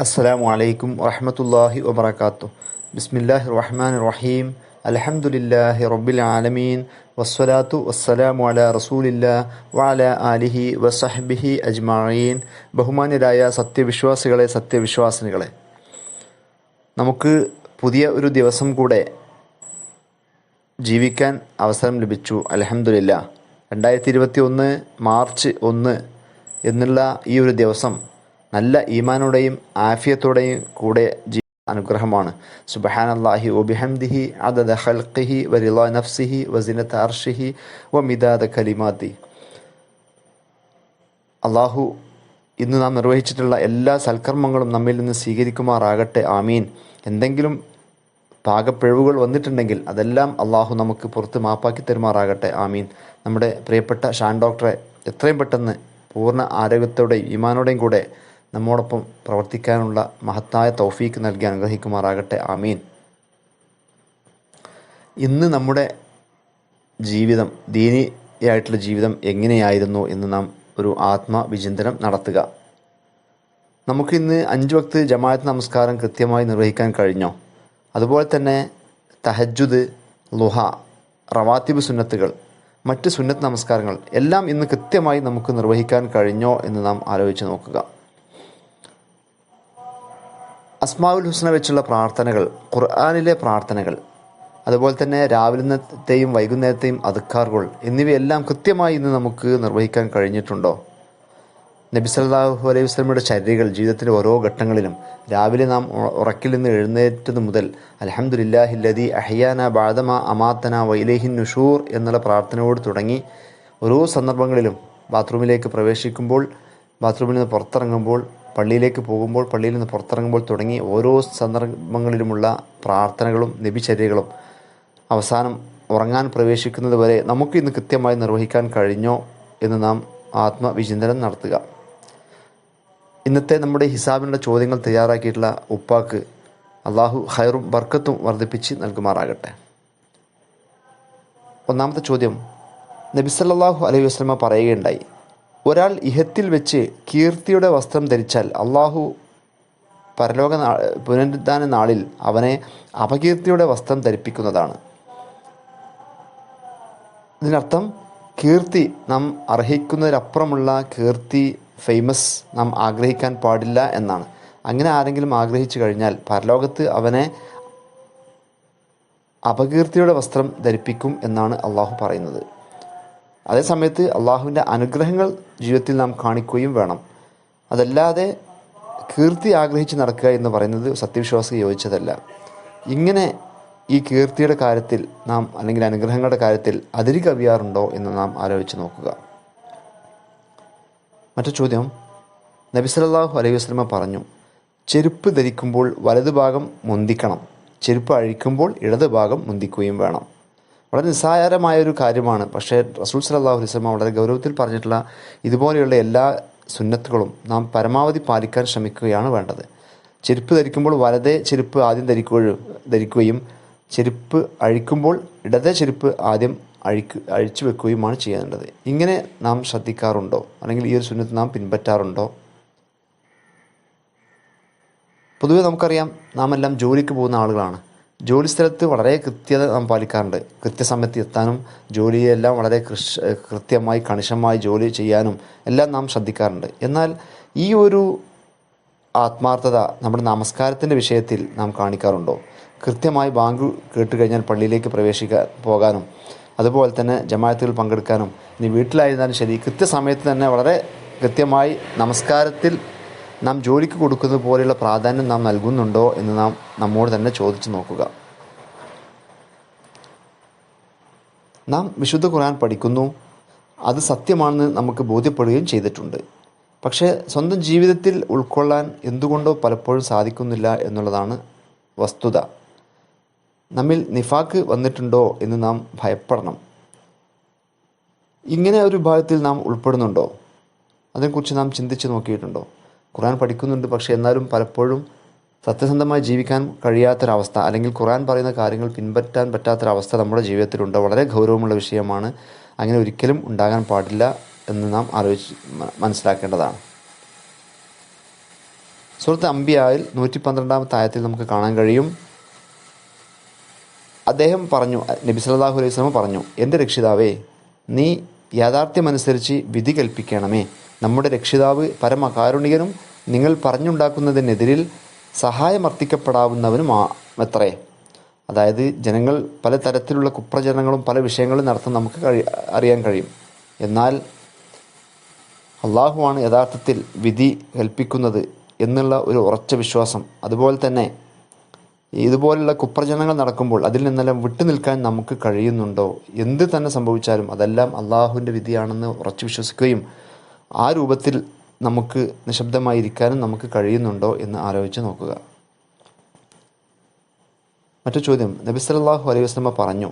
അസ്സലാമു അലൈക്കും വറഹ്മത്തുള്ളാഹി വബറകാതുഹു. ബിസ്മില്ലാഹിർ റഹ്മാനിർ റഹീം. അൽഹംദുലില്ലാഹി റബ്ബിൽ ആലമീൻ. വസ്സലാത്തു വസ്സലാമു അലാ റസൂലില്ലാ വഅലാ ആലിഹി വസഹ്ബിഹി അജ്മഈൻ. ബഹുമാന്യരായ സത്യവിശ്വാസികളെ, സത്യവിശ്വാസിനികളെ, നമുക്ക് പുതിയ ഒരു ദിവസം കൂടെ ജീവിക്കാൻ അവസരം ലഭിച്ചു. അൽഹംദുലില്ലാഹ്. 2021 മാർച്ച് 1 എന്നുള്ള ഈ ഒരു ദിവസം നല്ല ഈമാനോടെയും ആഫിയത്തോടെയും കൂടെ അനുഗ്രഹമാണ്. സുബ്ഹാനല്ലാഹി വബിഹംദിഹി അദദ ഖൽഖിഹി വറിളാ നഫ്സിഹി വസിനത അർശിഹി വമിദാദ കലിമാതി. അള്ളാഹു ഇന്ന് നാം നിർവഹിച്ചിട്ടുള്ള എല്ലാ സൽക്കർമ്മങ്ങളും നമ്മിൽ നിന്ന് സ്വീകരിക്കുമാറാകട്ടെ. ആമീൻ. എന്തെങ്കിലും പാകപ്പിഴവുകൾ വന്നിട്ടുണ്ടെങ്കിൽ അതെല്ലാം അള്ളാഹു നമുക്ക് പുറത്ത് മാപ്പാക്കി തരുമാറാകട്ടെ. ആമീൻ. നമ്മുടെ പ്രിയപ്പെട്ട ഷാൻ ഡോക്ടറെ എത്രയും പെട്ടെന്ന് പൂർണ്ണ ആരോഗ്യത്തോടെയും ഈമാനോടെയും കൂടെ നമ്മോടൊപ്പം പ്രവർത്തിക്കാനുള്ള മഹത്തായ തൗഫീക്ക് നൽകി അനുഗ്രഹിക്കുമാറാകട്ടെ. ആമീൻ. ഇന്ന് നമ്മുടെ ജീവിതം, ദീനിയായിട്ടുള്ള ജീവിതം എങ്ങനെയായിരുന്നു എന്ന് നാം ഒരു ആത്മവിചിന്തനം നടത്തുക. നമുക്കിന്ന് 5 വക്ത് ജമാഅത്ത് നമസ്കാരം കൃത്യമായി നിർവഹിക്കാൻ കഴിഞ്ഞോ? അതുപോലെ തന്നെ തഹജ്ജുദ്, ളുഹ, റവാത്തിബ് സുന്നത്തുകൾ, മറ്റ് സുന്നത്ത് നമസ്കാരങ്ങൾ എല്ലാം ഇന്ന് കൃത്യമായി നമുക്ക് നിർവഹിക്കാൻ കഴിഞ്ഞോ എന്ന് നാം ആലോചിച്ച് നോക്കുക. അസ്മാഉൽ ഹുസ്ന വെച്ചുള്ള പ്രാർത്ഥനകൾ, ഖുർആനിലെ പ്രാർത്ഥനകൾ, അതുപോലെ തന്നെ രാവിലത്തെയും വൈകുന്നേരത്തെയും അദ്കാറുകൾ എന്നിവയെല്ലാം കൃത്യമായി ഇന്ന് നമുക്ക് നിർവഹിക്കാൻ കഴിഞ്ഞിട്ടുണ്ടോ? നബി സല്ലല്ലാഹു അലൈഹി വസല്ലമയുടെ ചര്യകൾ ജീവിതത്തിലെ ഓരോ ഘട്ടങ്ങളിലും രാവിലെ നാം ഉറക്കിൽ നിന്ന് എഴുന്നേറ്റത് മുതൽ അൽഹംദുലില്ലാഹില്ലദീ അഹ്യാനാ ബഅദമാ അമാതനാ വഇലൈഹിൻ നുശൂർ എന്നുള്ള പ്രാർത്ഥനയോട് തുടങ്ങി ഓരോ സന്ദർഭങ്ങളിലും ബാത്റൂമിലേക്ക് പ്രവേശിക്കുമ്പോൾ, ബാത്റൂമിൽ നിന്ന് പുറത്തിറങ്ങുമ്പോൾ, പള്ളിയിലേക്ക് പോകുമ്പോൾ, പള്ളിയിൽ നിന്ന് പുറത്തിറങ്ങുമ്പോൾ തുടങ്ങി ഓരോ സന്ദർഭങ്ങളിലുമുള്ള പ്രാർത്ഥനകളും നബിചര്യകളും അവസാനം ഉറങ്ങാൻ പ്രവേശിക്കുന്നത് വരെ നമുക്ക് ഇന്ന് കൃത്യമായി നിർവഹിക്കാൻ കഴിഞ്ഞോ എന്ന് നാം ആത്മവിചിന്തനം നടത്തുക. ഇന്നത്തെ നമ്മുടെ ഹിസാബിനുള്ള ചോദ്യങ്ങൾ തയ്യാറാക്കിയിട്ടുള്ള ഉപ്പാക്ക് അള്ളാഹു ഖൈറും ബർക്കത്തും വർദ്ധിപ്പിച്ച് നൽകുമാറാകട്ടെ. ഒന്നാമത്തെ ചോദ്യം, നബി സല്ലല്ലാഹു അലൈഹി വസല്ലമ പറയുകയുണ്ടായി, ഒരാൾ ഇഹത്തിൽ വെച്ച് കീർത്തിയുടെ വസ്ത്രം ധരിച്ചാൽ അള്ളാഹു പരലോക പുനരുദ്ധാന നാളിൽ അവനെ അപകീർത്തിയുടെ വസ്ത്രം ധരിപ്പിക്കുന്നതാണ്. ഇതിനർത്ഥം കീർത്തി നാം അർഹിക്കുന്നതിലപ്പുറമുള്ള കീർത്തി, ഫേമസ് നാം ആഗ്രഹിക്കാൻ പാടില്ല എന്നാണ്. അങ്ങനെ ആരെങ്കിലും ആഗ്രഹിച്ചു കഴിഞ്ഞാൽ പരലോകത്ത് അവനെ അപകീർത്തിയുടെ വസ്ത്രം ധരിപ്പിക്കും എന്നാണ് അള്ളാഹു പറയുന്നത്. അതേസമയത്ത് അള്ളാഹുവിൻ്റെ അനുഗ്രഹങ്ങൾ ജീവിതത്തിൽ നാം കാണിക്കുകയും വേണം. അതല്ലാതെ കീർത്തി ആഗ്രഹിച്ച് നടക്കുക എന്ന് പറയുന്നത് സത്യവിശ്വാസിക്ക് യോജിച്ചതല്ല. ഇങ്ങനെ ഈ കീർത്തിയുടെ കാര്യത്തിൽ നാം, അല്ലെങ്കിൽ അനുഗ്രഹങ്ങളുടെ കാര്യത്തിൽ അതിര് കവിയാറുണ്ടോ എന്ന് നാം ആലോചിച്ച് നോക്കുക. മറ്റു ചോദ്യം, നബി സല്ലല്ലാഹു അലൈഹി വസല്ലമ പറഞ്ഞു, ചെരുപ്പ് ധരിക്കുമ്പോൾ വലതുഭാഗം മുന്തിക്കണം, ചെരുപ്പ് അഴിക്കുമ്പോൾ ഇടതുഭാഗം മുന്തിക്കുകയും വേണം. വളരെ നിസ്സാരമായൊരു കാര്യമാണ്. പക്ഷേ റസൂൽ സല്ലല്ലാഹു അലൈഹി വസല്ലമ വളരെ ഗൗരവത്തിൽ പറഞ്ഞിട്ടുള്ള ഇതുപോലെയുള്ള എല്ലാ സുന്നത്തുകളും നാം പരമാവധി പാലിക്കാൻ ശ്രമിക്കുകയാണ് വേണ്ടത്. ചെരുപ്പ് ധരിക്കുമ്പോൾ വലതേ ചെരുപ്പ് ആദ്യം ധരിക്കുകയും ചെരുപ്പ് അഴിക്കുമ്പോൾ ഇടതേ ചെരുപ്പ് ആദ്യം അഴിച്ചു വെക്കുകയുമാണ് ചെയ്യേണ്ടത്. ഇങ്ങനെ നാം ശ്രദ്ധിക്കാറുണ്ടോ? അല്ലെങ്കിൽ ഈ ഒരു സുന്നത്ത് നാം പിൻപറ്റാറുണ്ടോ? പൊതുവെ നമുക്കറിയാം, നാം എല്ലാം ജോലിക്ക് പോകുന്ന ആളുകളാണ്. ജോലി സ്ഥലത്ത് വളരെ കൃത്യത നാം പാലിക്കാറുണ്ട്. കൃത്യസമയത്ത് എത്താനും ജോലിയെല്ലാം വളരെ കൃത്യമായി കണിശമായി ജോലി ചെയ്യാനും എല്ലാം നാം ശ്രദ്ധിക്കാറുണ്ട്. എന്നാൽ ഈ ഒരു ആത്മാർത്ഥത നമ്മുടെ നമസ്കാരത്തിൻ്റെ വിഷയത്തിൽ നാം കാണിക്കാറുണ്ടോ? കൃത്യമായി ബാങ്ക് കേട്ട് കഴിഞ്ഞാൽ പള്ളിയിലേക്ക് പോകാനും അതുപോലെ തന്നെ ജമാഅത്തുകൾ പങ്കെടുക്കാനും, ഇനി വീട്ടിലായിരുന്നാലും ശരി, കൃത്യസമയത്ത് തന്നെ വളരെ കൃത്യമായി നമസ്കാരത്തിൽ നാം ജോലിക്ക് കൊടുക്കുന്നത് പോലെയുള്ള പ്രാധാന്യം നാം നൽകുന്നുണ്ടോ എന്ന് നാം നമ്മോട് തന്നെ ചോദിച്ചു നോക്കുക. നാം വിശുദ്ധ ഖുർആൻ പഠിക്കുന്നു, അത് സത്യമാണെന്ന് നമുക്ക് ബോധ്യപ്പെടുകയും ചെയ്തിട്ടുണ്ട്. പക്ഷേ സ്വന്തം ജീവിതത്തിൽ ഉൾക്കൊള്ളാൻ എന്തുകൊണ്ടോ പലപ്പോഴും സാധിക്കുന്നില്ല എന്നുള്ളതാണ് വസ്തുത. നമ്മിൽ നിഫാക്ക് വന്നിട്ടുണ്ടോ എന്ന് നാം ഭയപ്പെടണം. ഇങ്ങനെ ഒരു വിഭാഗത്തിൽ നാം ഉൾപ്പെടുന്നുണ്ടോ? അതിനെക്കുറിച്ച് നാം ചിന്തിച്ച് നോക്കിയിട്ടുണ്ടോ? ഖുർആൻ പഠിക്കുന്നുണ്ട്, പക്ഷേ എന്നാലും പലപ്പോഴും സത്യസന്ധമായി ജീവിക്കാൻ കഴിയാത്തൊരവസ്ഥ, അല്ലെങ്കിൽ ഖുർആൻ പറയുന്ന കാര്യങ്ങൾ പിൻപറ്റാൻ പറ്റാത്തൊരവസ്ഥ നമ്മുടെ ജീവിതത്തിലുണ്ട്. വളരെ ഗൗരവമുള്ള വിഷയമാണ്. അങ്ങനെ ഒരിക്കലും ഉണ്ടാകാൻ പാടില്ല എന്ന് നാം മനസ്സിലാക്കേണ്ടതാണ്. സൂറത്ത് അംബിയായിൽ 112 ആയത്തിൽ നമുക്ക് കാണാൻ കഴിയും, അദ്ദേഹം പറഞ്ഞു, നബി സല്ലല്ലാഹു അലൈഹി വസല്ലം പറഞ്ഞു, എൻ്റെ രക്ഷിതാവേ, നീ യാഥാർത്ഥ്യമനുസരിച്ച് വിധി കൽപ്പിക്കണമേ. നമ്മുടെ രക്ഷിതാവ് പരമകാരുണികനും നിങ്ങൾ പറഞ്ഞുണ്ടാക്കുന്നതിനെതിരിൽ സഹായമർത്ഥിക്കപ്പെടാവുന്നവനും അത്രേ. അതായത് ജനങ്ങൾ പലതരത്തിലുള്ള കുപ്രചരണങ്ങളും പല വിഷയങ്ങളും നടത്താൻ നമുക്ക് അറിയാൻ കഴിയും. എന്നാൽ അള്ളാഹുവാണ് യഥാർത്ഥത്തിൽ വിധി കൽപ്പിക്കുന്നത് എന്നുള്ള ഒരു ഉറച്ച വിശ്വാസം, അതുപോലെ തന്നെ ഇതുപോലുള്ള കുപ്രചരണങ്ങൾ നടക്കുമ്പോൾ അതിൽ നിന്നെല്ലാം വിട്ടുനിൽക്കാൻ നമുക്ക് കഴിയുന്നുണ്ടോ? എന്ത് തന്നെ സംഭവിച്ചാലും അതെല്ലാം അള്ളാഹുവിൻ്റെ വിധിയാണെന്ന് ഉറച്ചു വിശ്വസിക്കുകയും ആ രൂപത്തിൽ നമുക്ക് നിശബ്ദമായിരിക്കാനും നമുക്ക് കഴിയുന്നുണ്ടോ എന്ന് ആലോചിച്ച് നോക്കുക. മറ്റു ചോദ്യം, നബി സല്ലല്ലാഹു അലൈഹി വസല്ലം പറഞ്ഞു,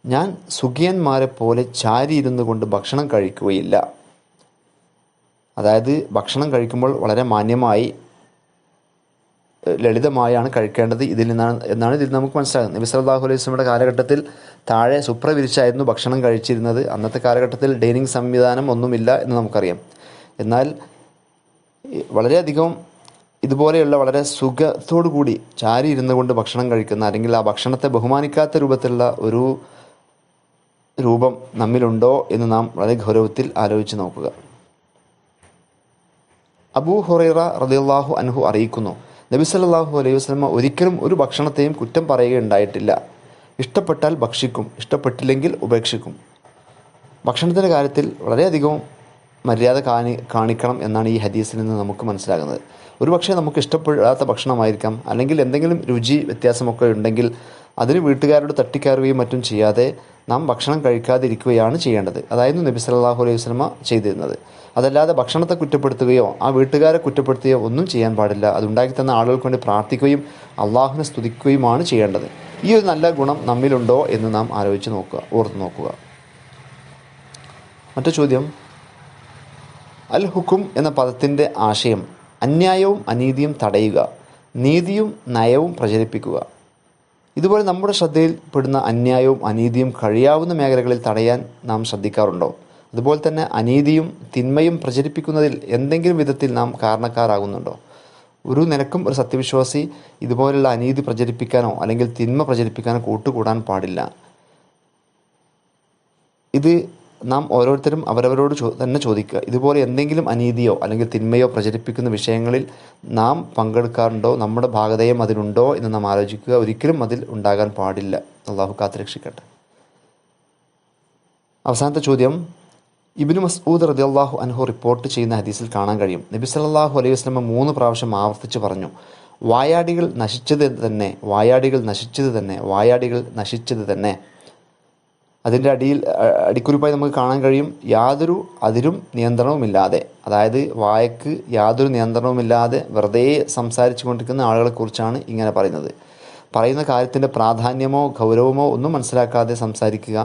ഞാൻ സുഖിയന്മാരെ പോലെ ചാരിയിരുന്നു കൊണ്ട് ഭക്ഷണം കഴിക്കുകയില്ല. അതായത് ഭക്ഷണം കഴിക്കുമ്പോൾ വളരെ മാന്യമായി ലളിതമായാണ് കഴിക്കേണ്ടത് എന്നാണ് ഇതിൽ നമുക്ക് മനസ്സിലാകുന്നത്. നബി സല്ലല്ലാഹു അലൈഹി വസല്ലമയുടെ കാലഘട്ടത്തിൽ താഴെ സുപ്ര വിരിച്ചായിരുന്നു ഭക്ഷണം കഴിച്ചിരുന്നത്. അന്നത്തെ കാലഘട്ടത്തിൽ ഡൈനിങ് സംവിധാനം ഒന്നുമില്ല എന്ന് നമുക്കറിയാം. എന്നാൽ വളരെയധികം ഇതുപോലെയുള്ള വളരെ സുഖത്തോടു കൂടി ചാരി ഇരുന്നു കൊണ്ട് ഭക്ഷണം കഴിക്കുന്ന, അല്ലെങ്കിൽ ആ ഭക്ഷണത്തെ ബഹുമാനിക്കാത്ത രൂപത്തിലുള്ള ഒരു രൂപം നമ്മിലുണ്ടോ എന്ന് നാം വളരെ ഗൗരവത്തിൽ ആലോചിച്ച് നോക്കുക. അബൂ ഹുറൈറ റളിയല്ലാഹു അൻഹു അറിയിക്കുന്നു, നബി സല്ലല്ലാഹു അലൈഹി വസല്ലം ഒരിക്കലും ഒരു ഭക്ഷണത്തെയും കുറ്റം പറയുകയുണ്ടായിട്ടില്ല. ഇഷ്ടപ്പെട്ടാൽ ഭക്ഷിക്കും, ഇഷ്ടപ്പെട്ടില്ലെങ്കിൽ ഉപേക്ഷിക്കും. ഭക്ഷണത്തിൻ്റെ കാര്യത്തിൽ വളരെയധികം മര്യാദ കാണിക്കണം എന്നാണ് ഈ ഹദീസിൽ നിന്ന് നമുക്ക് മനസ്സിലാകുന്നത്. ഒരുപക്ഷെ നമുക്ക് ഇഷ്ടപ്പെടാത്ത ഭക്ഷണമായിരിക്കാം, അല്ലെങ്കിൽ എന്തെങ്കിലും രുചി വ്യത്യാസമൊക്കെ ഉണ്ടെങ്കിൽ അതിന് വീട്ടുകാരോട് തട്ടിക്കയറുകയും മറ്റും ചെയ്യാതെ നാം ഭക്ഷണം കഴിക്കാതിരിക്കുകയാണ് ചെയ്യേണ്ടത്. അതായിരുന്നു നബി സല്ലല്ലാഹു അലൈഹി വസല്ലം ചെയ്തിരുന്നത്. അതല്ലാതെ ഭക്ഷണത്തെ കുറ്റപ്പെടുത്തുകയോ ആ വീട്ടുകാരെ കുറ്റപ്പെടുത്തുകയോ ഒന്നും ചെയ്യാൻ പാടില്ല. അതുണ്ടാക്കി തന്ന ആളുകൾക്ക് വേണ്ടി പ്രാർത്ഥിക്കുകയും അള്ളാഹുവിനെ സ്തുതിക്കുകയുമാണ് ചെയ്യേണ്ടത്. ഈ ഒരു നല്ല ഗുണം നമ്മിലുണ്ടോ എന്ന് നാം ആലോചിച്ച് നോക്കുക, ഓർത്ത് നോക്കുക. മറ്റു ചോദ്യം, അൽ ഹുക്കും എന്ന പദത്തിൻ്റെ ആശയം അന്യായവും അനീതിയും തടയുക, നീതിയും നയവും പ്രചരിപ്പിക്കുക. ഇതുപോലെ നമ്മുടെ ശ്രദ്ധയിൽപ്പെടുന്ന അന്യായവും അനീതിയും കഴിയാവുന്ന മേഖലകളിൽ തടയാൻ നാം ശ്രദ്ധിക്കാറുണ്ടോ? അതുപോലെ തന്നെ അനീതിയും തിന്മയും പ്രചരിപ്പിക്കുന്നതിൽ എന്തെങ്കിലും വിധത്തിൽ നാം കാരണക്കാരാകുന്നുണ്ടോ? ഒരു നിലക്കും ഒരു സത്യവിശ്വാസി ഇതുപോലുള്ള അനീതി പ്രചരിപ്പിക്കാനോ അല്ലെങ്കിൽ തിന്മ പ്രചരിപ്പിക്കാനോ കൂട്ടുകൂടാൻ പാടില്ല. ഇത് നാം ഓരോരുത്തരും അവരവരോട് തന്നെ ചോദിക്കുക. ഇതുപോലെ എന്തെങ്കിലും അനീതിയോ അല്ലെങ്കിൽ തിന്മയോ പ്രചരിപ്പിക്കുന്ന വിഷയങ്ങളിൽ നാം പങ്കെടുക്കാറുണ്ടോ? നമ്മുടെ ഭാഗതയും അതിലുണ്ടോ എന്ന് നാം ആലോചിക്കുക. ഒരിക്കലും അതിൽ ഉണ്ടാകാൻ പാടില്ല. അള്ളാഹു കാത്തുരക്ഷിക്കട്ടെ. അവസാനത്തെ ചോദ്യം, ഇബ്നു മസ്ഊദ് റളിയല്ലാഹു അൻഹു റിപ്പോർട്ട് ചെയ്യുന്ന ഹദീസിൽ കാണാൻ കഴിയും, നബി സല്ലല്ലാഹു അലൈഹി വസല്ലം 3 പ്രാവശ്യം ആവർത്തിച്ച് പറഞ്ഞു, വായാടികൾ നശിച്ചത് തന്നെ, വായാടികൾ നശിച്ചത് തന്നെ, വായാടികൾ നശിച്ചത് തന്നെ. അതിൻ്റെ അടിക്കുറിപ്പായി നമുക്ക് കാണാൻ കഴിയും, യാതൊരു അതിരും നിയന്ത്രണവുമില്ലാതെ, അതായത് വായക്ക് യാതൊരു നിയന്ത്രണവുമില്ലാതെ വെറുതെ സംസാരിച്ചു കൊണ്ടിരിക്കുന്ന ആളുകളെക്കുറിച്ചാണ് ഇങ്ങനെ പറയുന്നത്. പറയുന്ന കാര്യത്തിൻ്റെ പ്രാധാന്യമോ ഗൗരവമോ ഒന്നും മനസ്സിലാക്കാതെ സംസാരിക്കുക,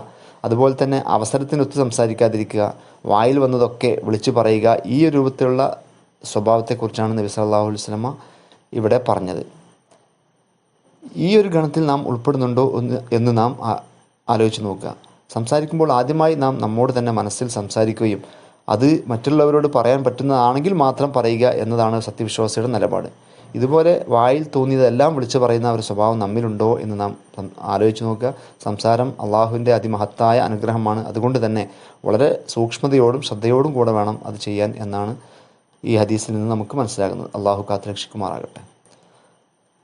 അതുപോലെ തന്നെ അവസരത്തിനൊത്ത് സംസാരിക്കാതിരിക്കുക, വായിൽ വന്നതൊക്കെ വിളിച്ചു പറയുക. ഈ ഒരു രൂപത്തിലുള്ള സ്വഭാവത്തെക്കുറിച്ചാണ് നബി സല്ലല്ലാഹു അലൈഹി വസല്ലം ഇവിടെ പറഞ്ഞത്. ഈ ഒരു ഗണത്തിൽ നാം ഉൾപ്പെടുന്നുണ്ടോ എന്ന് നാം ആലോചിച്ച് നോക്കുക. സംസാരിക്കുമ്പോൾ ആദ്യമായി നാം നമ്മോട് തന്നെ മനസ്സിൽ സംസാരിക്കുകയും അത് മറ്റുള്ളവരോട് പറയാൻ പറ്റുന്നതാണെങ്കിൽ മാത്രം പറയുക എന്നതാണ് സത്യവിശ്വാസിയുടെ നിലപാട്. ഇതുപോലെ വായിൽ തോന്നിയതെല്ലാം വിളിച്ചു പറയുന്ന ഒരു സ്വഭാവം നമ്മിലുണ്ടോ എന്ന് നാം ആലോചിച്ച് നോക്കുക. സംസാരം അള്ളാഹുവിൻ്റെ അതിമഹത്തായ അനുഗ്രഹമാണ്. അതുകൊണ്ട് തന്നെ വളരെ സൂക്ഷ്മതയോടും ശ്രദ്ധയോടും കൂടെ വേണം അത് ചെയ്യാൻ എന്നാണ് ഈ ഹദീസിൽ നിന്ന് നമുക്ക് മനസ്സിലാകുന്നത്. അള്ളാഹു കാത്തുരക്ഷിക്കുമാറാകട്ടെ.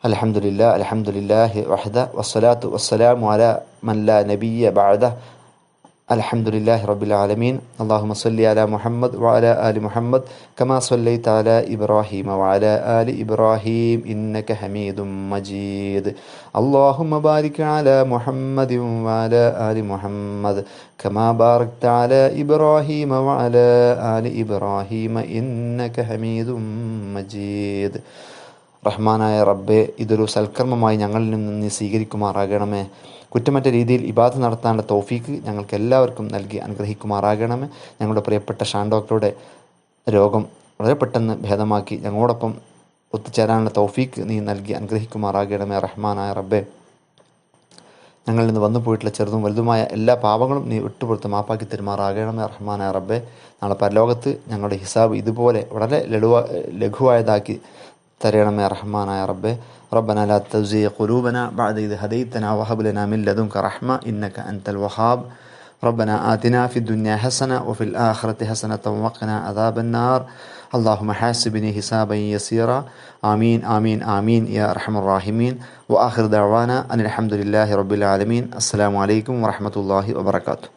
അൽഹംദുലില്ലാഹി വഹദ വസ്സലാത്തു വസ്സലാമു അലാ മൻ ലാ നബിയ്യ ബഅദ. അൽഹംദുലില്ലാഹി റബ്ബിൽ ആലമീൻ. അല്ലാഹുമ്മ സ്വല്ലി അലാ മുഹമ്മദ് വഅലാ ആലി മുഹമ്മദ് കമാ സ്വല്ലൈത അലാ ഇബ്രാഹീമ വഅലാ ആലി ഇബ്രാഹീം ഇന്നക ഹമീദും മജീദ്. അല്ലാഹുമ്മ ബാരിക് അലാ മുഹമ്മദിൻ വഅലാ ആലി മുഹമ്മദ് കമാ ബാറക്ത അലാ ഇബ്രാഹീമ വഅലാ ആലി ഇബ്രാഹീമ ഇന്നക ഹമീദും മജീദ്. റഹ്മാനായ റബ്ബെ, ഇതൊരു സൽക്കർമ്മമായി ഞങ്ങളിൽ നിന്ന് നീ സ്വീകരിക്കുമാറാകണമേ. കുറ്റമറ്റ രീതിയിൽ ഇബാദത്ത് നടത്താനുള്ള തൗഫീക്ക് ഞങ്ങൾക്ക് എല്ലാവർക്കും നൽകി അനുഗ്രഹിക്കുമാറാകണമേ. ഞങ്ങളുടെ പ്രിയപ്പെട്ട ഷാൻ ഡോക്ടറുടെ രോഗം വളരെ പെട്ടെന്ന് ഭേദമാക്കി ഞങ്ങളോടൊപ്പം ഒത്തുചേരാനുള്ള തൗഫീക്ക് നീ നൽകി അനുഗ്രഹിക്കുമാറാകണമേ. റഹ്മാനായ റബ്ബെ, ഞങ്ങളിൽ നിന്ന് വന്നു പോയിട്ടുള്ള ചെറുതും വലുതുമായ എല്ലാ പാപങ്ങളും നീ വിട്ടുപുറത്ത് മാപ്പാക്കി തരുമാറാകണമേ. റഹ്മാനായ റബ്ബെ, നാളെ പരലോകത്ത് ഞങ്ങളുടെ ഹിസാബ് ഇതുപോലെ വളരെ ലഘുവായതാക്കി തരയണമേ റഹ്മാനായ റബ്ബെ. ربنا لا تزغ قلوبنا بعد إذ هديتنا وهب لنا من لدنك رحمة إنك أنت الوهاب. ربنا آتنا في الدنيا حسنة وفي الآخرة حسنة وقنا عذاب النار. اللهم حاسبني حسابا يسيرا. آمين آمين آمين يا أرحم الراحمين. وآخر دعوانا أن الحمد لله رب العالمين. السلام عليكم ورحمة الله وبركاته.